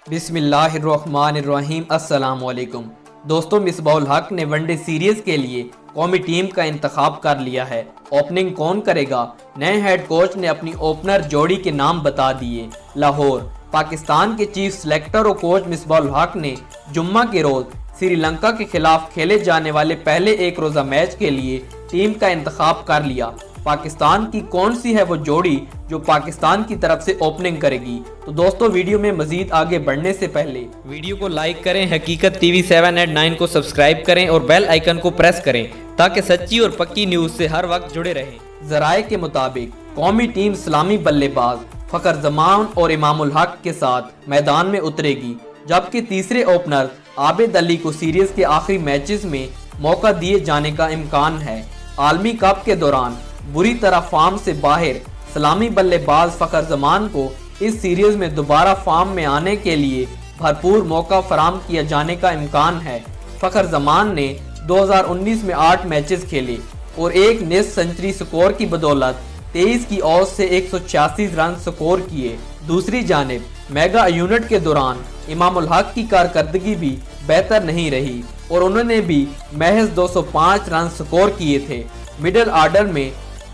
بسم اللہ الرحمن الرحیم۔ السلام علیکم دوستوں، مصباح الحق نے ون ڈے سیریز کے لیے قومی ٹیم کا انتخاب کر لیا ہے۔ اوپننگ کون کرے گا؟ نئے ہیڈ کوچ نے اپنی اوپنر جوڑی کے نام بتا دیے۔ لاہور، پاکستان کے چیف سلیکٹر اور کوچ مصباح الحق نے جمعہ کے روز سری لنکا کے خلاف کھیلے جانے والے پہلے ایک روزہ میچ کے لیے ٹیم کا انتخاب کر لیا۔ پاکستان کی کون سی ہے وہ جوڑی جو پاکستان کی طرف سے اوپننگ کرے گی؟ تو دوستو، ویڈیو میں مزید آگے بڑھنے سے پہلے ویڈیو کو لائک کریں، حقیقت ٹی وی 789 کو سبسکرائب کریں اور بیل آئیکن کو پریس کریں تاکہ سچی اور پکی نیوز سے ہر وقت جڑے رہیں۔ ذرائع کے مطابق قومی ٹیم اسلامی بلے باز فخر زمان اور امام الحق کے ساتھ میدان میں اترے گی، جبکہ تیسرے اوپنر عابد علی کو سیریز کے آخری میچز میں موقع دیے جانے کا امکان ہے۔ عالمی کپ کے دوران بری طرح فارم سے باہر اسلامی بلے باز فخر زمان کو اس سیریز میں دوبارہ فارم میں آنے کے لیے بھرپور موقع فراہم کیا جانے کا امکان ہے۔ فخر زمان نے 2019 میں 8 میچز کھیلے اور ایک نصف سنچری سکور کی بدولت 23 کی اوسط سے 186 رن سکور کیے۔ دوسری جانب میگا یونٹ کے دوران امام الحق کی کارکردگی بھی بہتر نہیں رہی اور انہوں نے بھی محض 205 رن سکور کیے تھے۔ مڈل آرڈر میں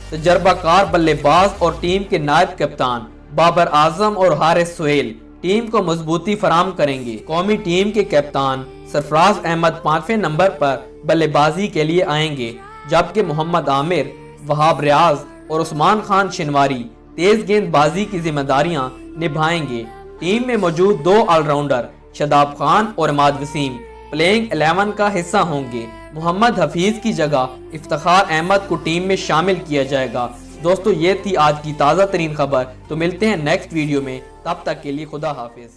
تجربہ کار بلے باز اور ٹیم کے نائب کپتان بابر اعظم اور حارث سہیل ٹیم کو مضبوطی فراہم کریں گے۔ قومی ٹیم کے کپتان سرفراز احمد 5ویں نمبر پر بلے بازی کے لیے آئیں گے، جبکہ محمد عامر، وہاب ریاض اور عثمان خان شنواری تیز گیند بازی کی ذمہ داریاں نبھائیں گے۔ ٹیم میں موجود 2 آل راؤنڈر شاداب خان اور عماد وسیم پلینگ 11 کا حصہ ہوں گے۔ محمد حفیظ کی جگہ افتخار احمد کو ٹیم میں شامل کیا جائے گا۔ دوستو، یہ تھی آج کی تازہ ترین خبر۔ تو ملتے ہیں نیکسٹ ویڈیو میں، تب تک کے لیے خدا حافظ۔